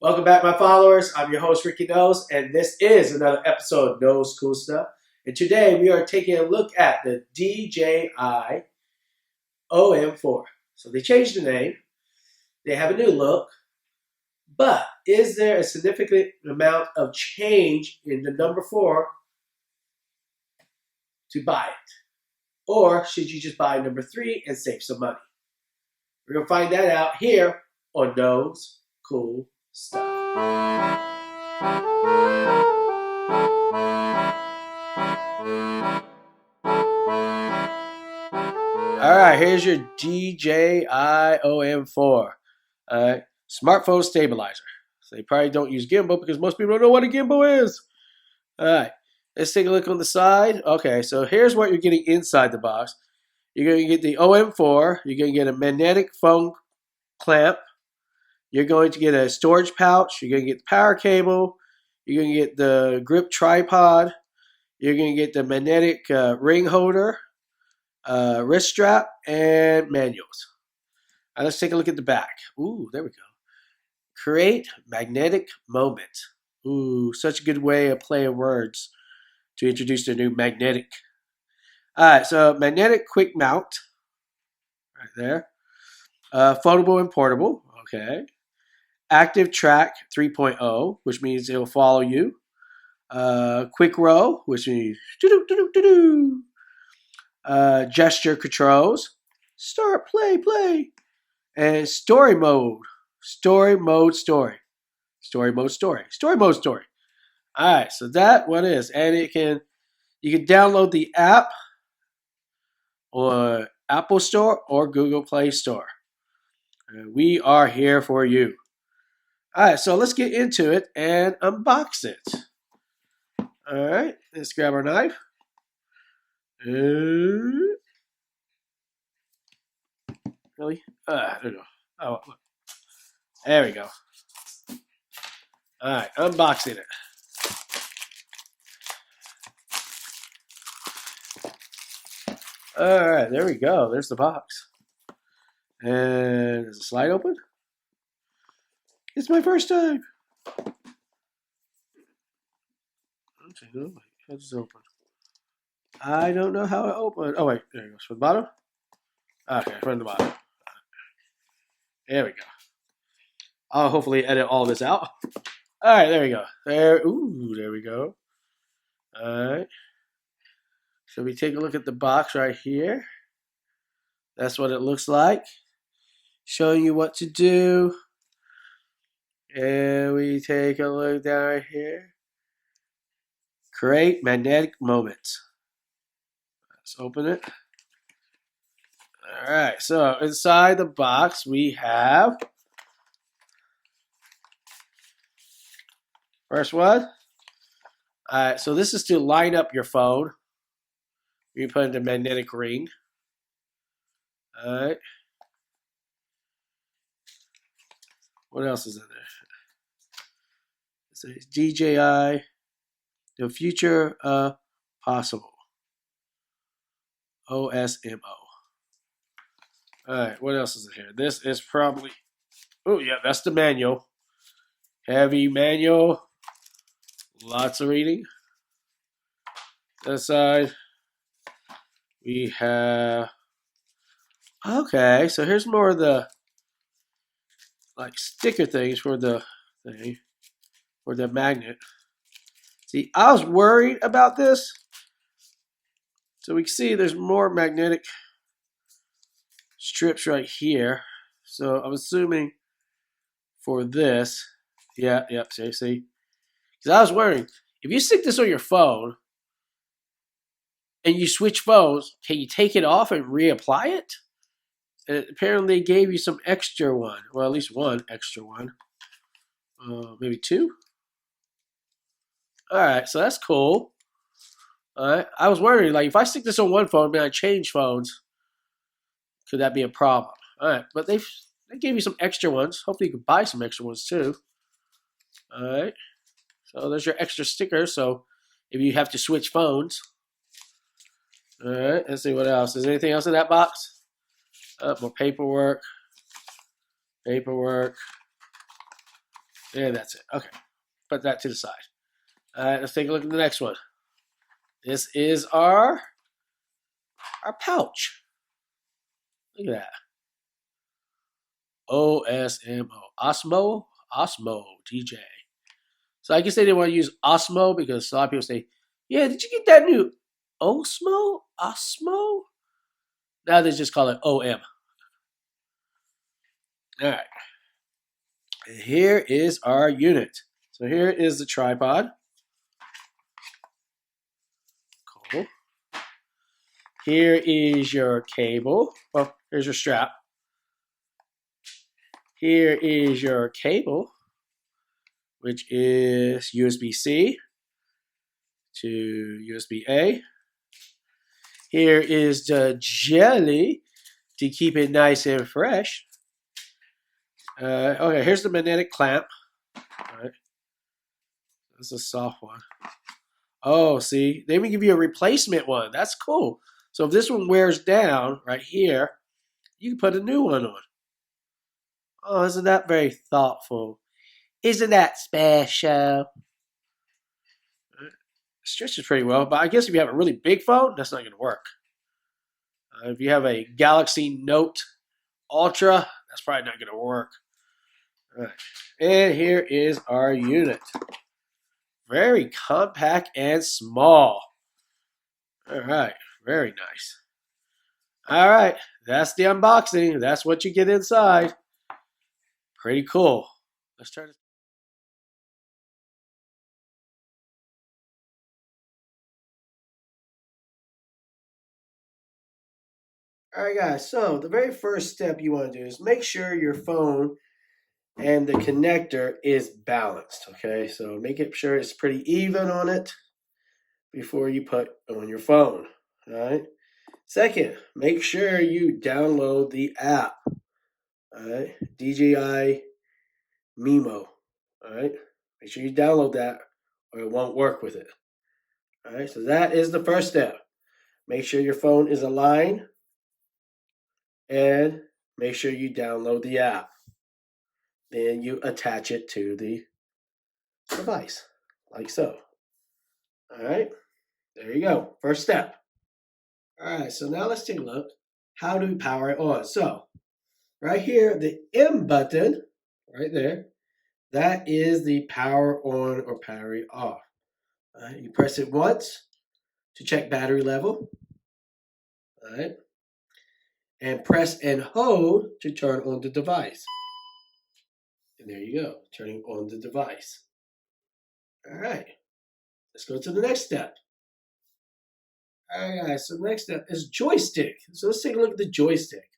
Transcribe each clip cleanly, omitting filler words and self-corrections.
Welcome back, my followers. I'm your host, Ricky Knoles, and this is another episode of Knoles Cool Stuff. And today we are taking a look at the DJI OM4. So they changed the name, they have a new look, but is there a significant amount of change in the number 4 to buy it? Or should you just buy number 3 and save some money? We're going to find that out here on Knoles Cool Stuff. All right, here's your DJI OM4. Smartphone stabilizer. So they probably don't use gimbal because most people don't know what a gimbal is. All right, let's take a look on the side. Okay, so here's what you're getting inside the box. You're going to get the OM4. You're going to get a magnetic phone clamp. You're going to get a storage pouch. You're going to get the power cable. You're going to get the grip tripod. You're going to get the magnetic ring holder, wrist strap, and manuals. All right, let's take a look at the back. Ooh, there we go. Create magnetic moment. Ooh, such a good way of playing words to introduce the new magnetic. All right, so magnetic quick mount. Right there. Foldable and portable. Okay. Active track 3.0, which means it'll follow you. Quick row, which means gesture controls. Start, play. And story mode. Story mode. All right, so that one is, and you can download the app on Apple Store or Google Play Store. We are here for you. All right, so let's get into it and unbox it. All right, let's grab our knife. Really? There we go. Oh, look. There we go. All right, unboxing it. All right, there we go. There's the box. And is the slide open? It's my first time. How does it open? I don't know how it opened. Oh, wait. There it goes. From the bottom? Okay, from the bottom. There we go. I'll hopefully edit all this out. All right, there we go. There we go. All right. So we take a look at the box right here. That's what it looks like. Showing you what to do. And we take a look down right here. Create magnetic moments. Let's open it. All right, so inside the box we have first one. All right, so this is to line up your phone. You put in the magnetic ring. All right. What else is in there? It says DJI, the future possible. OSMO. All right, what else is in here? This is probably, oh yeah, that's the manual. Heavy manual. Lots of reading. This side, we have, okay, so here's more of the like sticker things for the thing, for the magnet. See, I was worried about this. So we can see there's more magnetic strips right here. So I'm assuming for this, yeah, see. Because I was worried, if you stick this on your phone and you switch phones, can you take it off and reapply it? And apparently they gave you some extra one. Well, at least one extra one. Maybe 2. All right, so that's cool. All right, I was wondering, like, if I stick this on one phone, then I change phones, could that be a problem? All right, but they gave you some extra ones. Hopefully you can buy some extra ones too. All right, so there's your extra sticker. So if you have to switch phones. All right, let's see what else. Is there anything else in that box? More paperwork. And that's it. Okay. Put that to the side. All right, let's take a look at the next one. This is our pouch. Look at that. OSMO. Osmo DJ. So I guess they didn't want to use Osmo because a lot of people say, yeah, did you get that new Osmo? Osmo? Now they just call it OM. All right. And here is our unit. So here is the tripod. Cool. Here is your cable. Well, here's your strap. Here is your cable, which is USB-C to USB-A. Here is the jelly to keep it nice and fresh. Okay, here's the magnetic clamp. All right. This is a soft one. Oh, see, they even give you a replacement one. That's cool. So if this one wears down right here, you can put a new one on. Oh, isn't that very thoughtful? Isn't that special? Stretches pretty well, but I guess if you have a really big phone, that's not going to work. If you have a Galaxy Note Ultra, that's probably not going to work. All right. And here is our unit. Very compact and small. All right, very nice. All right, that's the unboxing. That's what you get inside. Pretty cool. Let's try to. All right, guys, so the very first step you want to do is make sure your phone and the connector is balanced, okay? So make it sure it's pretty even on it before you put on your phone, all right? Second, make sure you download the app, all right? DJI Mimo, all right? Make sure you download that or it won't work with it, all right? So that is the first step. Make sure your phone is aligned and make sure you download the app. Then you attach it to the device, like so. All right, there you go. First step. All right, so now let's take a look. How do we power it on? So, right here, the M button, right there, that is the power on or power off. All right, you press it once to check battery level. All right, and press and hold to turn on the device. And there you go, turning on the device. All right, let's go to the next step. All right, guys, so the next step is joystick. So let's take a look at the joystick.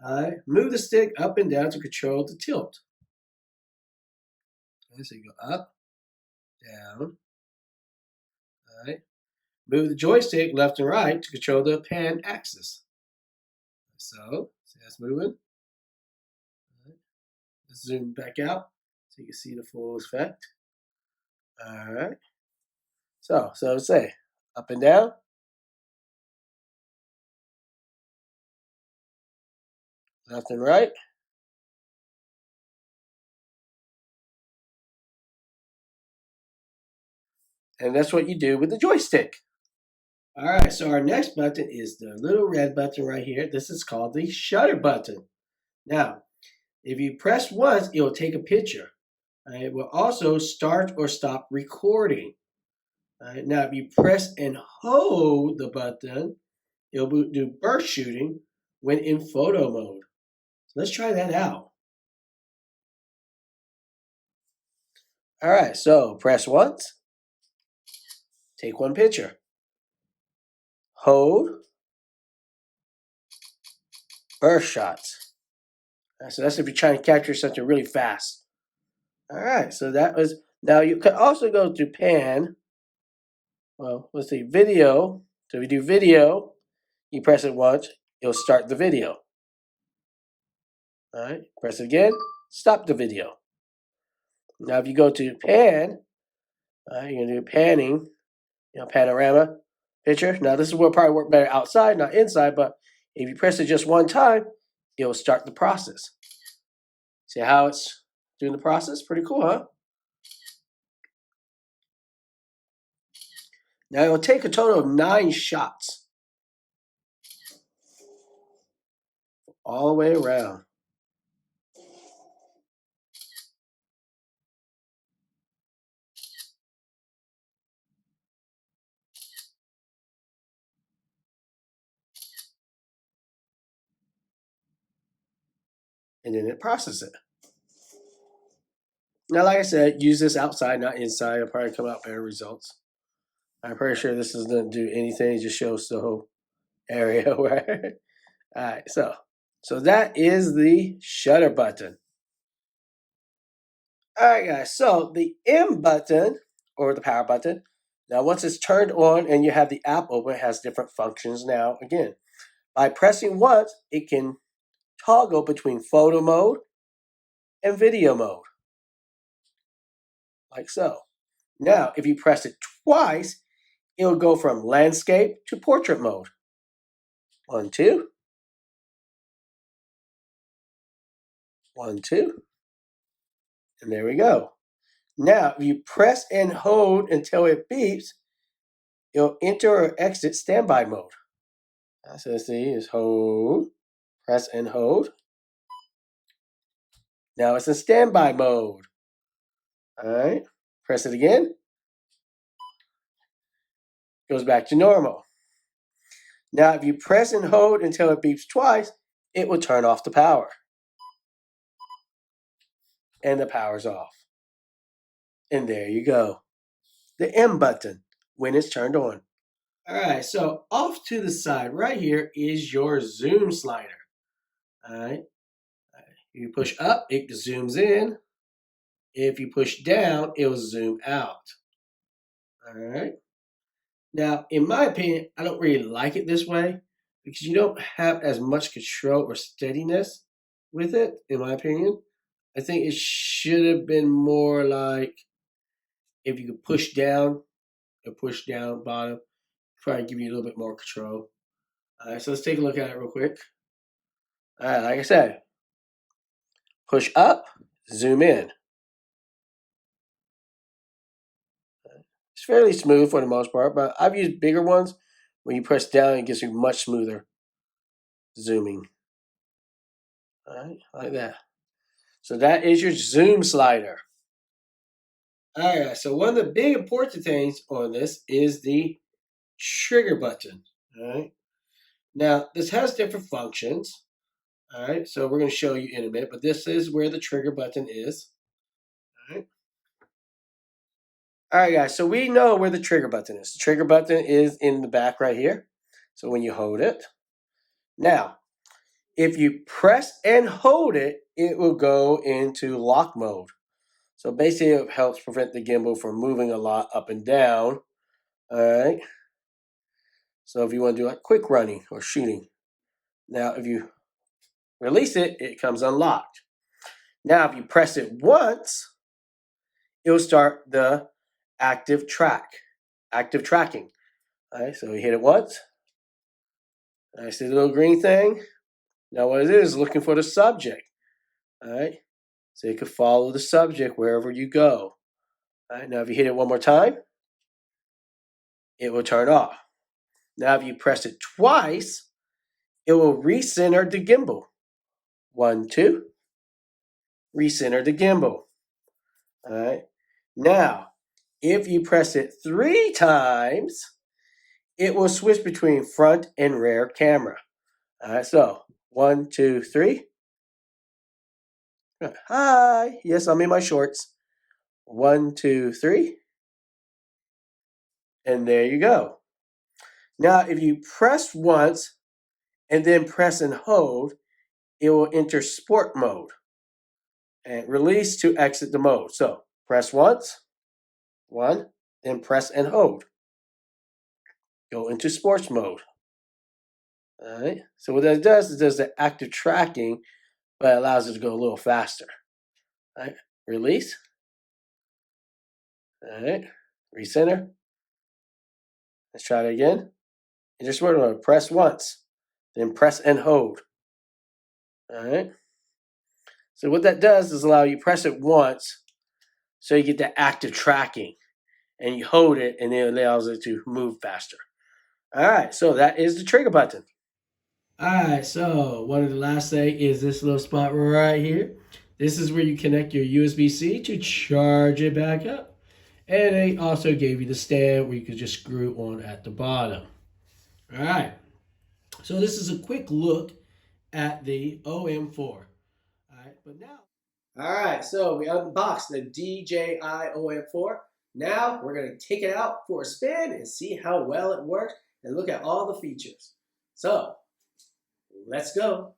All right, move the stick up and down to control the tilt. Okay, so you go up, down. All right, move the joystick left and right to control the pan axis. So, see that's moving. All right. Let's zoom back out so you can see the full effect. All right. So say up and down. Left and right. And that's what you do with the joystick. All right, so our next button is the little red button right here. This is called the shutter button. Now, if you press once, it will take a picture. It will also start or stop recording. Now, if you press and hold the button, it will do burst shooting when in photo mode. So let's try that out. All right, so press once, take one picture, hold, burst shots. So that's if you're trying to capture something really fast. All right, so that was, now you could also go to pan. Well, let's see, video. So if you do video, you press it once, it'll start the video. All right, press it again, stop the video. Now if you go to pan, you're gonna do panning, panorama picture. Now this is where probably work better outside, not inside, but if you press it just one time, it will start the process. See how it's doing the process. Pretty cool, huh? Now it will take a total of 9 shots all the way around. And then it processes it. Now, like I said, use this outside, not inside. It'll probably come out better results. I'm pretty sure this doesn't do anything. It just shows the whole area, right? All right, so that is the shutter button. All right, guys. So the M button or the power button. Now, once it's turned on and you have the app open, it has different functions. Now, again, by pressing once, it can toggle between photo mode and video mode, like so. Now, if you press it twice, it will go from landscape to portrait mode. 1, 2. 1, 2. And there we go. Now, if you press and hold until it beeps, it'll enter or exit standby mode. So let's see, is hold, press and hold. Now it's in standby mode. All right, press it again. Goes back to normal. Now, if you press and hold until it beeps twice, it will turn off the power. And the power's off. And there you go. The M button when it's turned on. All right, so off to the side right here is your zoom slider. All right, you push up, it zooms in. If you push down, it will zoom out. All right. Now, in my opinion, I don't really like it this way because you don't have as much control or steadiness with it, in my opinion. I think it should have been more like if you could push down or push down bottom, probably give you a little bit more control. All right, so let's take a look at it real quick. All right, like I said, push up, zoom in. It's fairly smooth for the most part, but I've used bigger ones. When you press down, it gives you much smoother zooming. All right, like that. So that is your zoom slider. All right, so one of the big important things on this is the trigger button. All right. Now, this has different functions. All right, so we're going to show you in a minute, but this is where the trigger button is. All right. All right, guys, so we know where the trigger button is. The trigger button is in the back right here. So when you hold it. Now, if you press and hold it, it will go into lock mode. So basically, it helps prevent the gimbal from moving a lot up and down. All right. So if you want to do like quick running or shooting. Now, if you release it, it comes unlocked. Now, if you press it once, it will start the active tracking. All right, so we hit it once. I see the little green thing. Now what it is looking for the subject. All right, so you can follow the subject wherever you go. All right, now if you hit it one more time, it will turn off. Now if you press it twice, it will recenter the gimbal. 1, 2. Recenter the gimbal. All right. Now, if you press it 3 times, it will switch between front and rear camera. All right, so 1, 2, 3. Hi, yes, I'm in my shorts. 1, 2, 3. And there you go. Now, if you press once and then press and hold, it will enter sport mode and release to exit the mode. So press once, 1, then press and hold. Go into sports mode. All right. So what that does is does the active tracking, but it allows it to go a little faster. All right. Release. All right. Recenter. Let's try it again. And just remember, press once, then press and hold. All right. So what that does is allow you to press it once, so you get the active tracking, and you hold it, and it allows it to move faster. All right, so that is the trigger button. All right, so one of the last thing is this little spot right here. This is where you connect your USB-C to charge it back up. And they also gave you the stand where you could just screw on at the bottom. All right, so this is a quick look at the OM4. All right, but now. All right, so we unboxed the DJI OM4. Now we're going to take it out for a spin and see how well it works and look at all the features. So, let's go.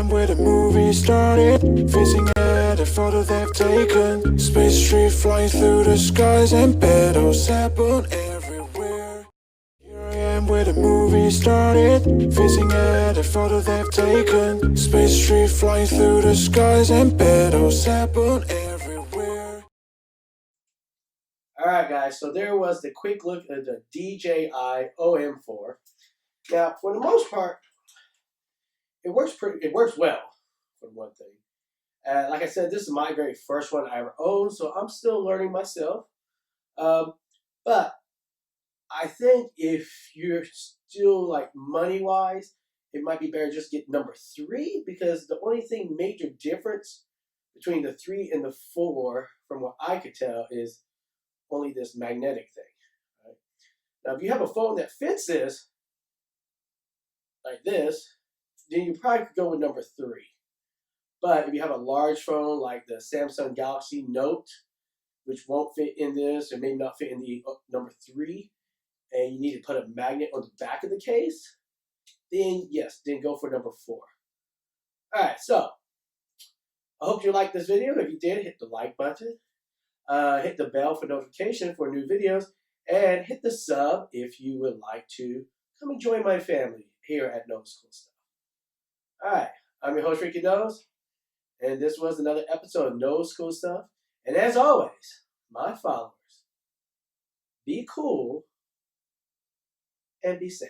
Where the movie started, facing at a photo they've taken. Space tree flying through the skies and battles happen everywhere. Here I am where the movie started, facing at a photo they've taken. Space tree flying through the skies and battles happen everywhere. All right, guys, so there was the quick look at the DJI OM4. Now, for the most part, it works well, for one thing. Like I said, this is my very first one I ever owned, so I'm still learning myself. But I think if you're still like money wise, it might be better just get number 3, because the only thing major difference between the 3 and the 4, from what I could tell, is only this magnetic thing. Right? Now, if you have a phone that fits this, like this, then you probably could go with number 3. But if you have a large phone like the Samsung Galaxy Note, which won't fit in this or maybe not fit in the number 3, and you need to put a magnet on the back of the case, then yes, then go for number 4. All right, so I hope you liked this video. If you did, hit the like button, hit the bell for notification for new videos, and hit the sub if you would like to come and join my family here at Knoles CoolStuff. All right, I'm your host, Ricky Knoles, and this was another episode of Knoles CoolStuff. And as always, my followers, be cool and be safe.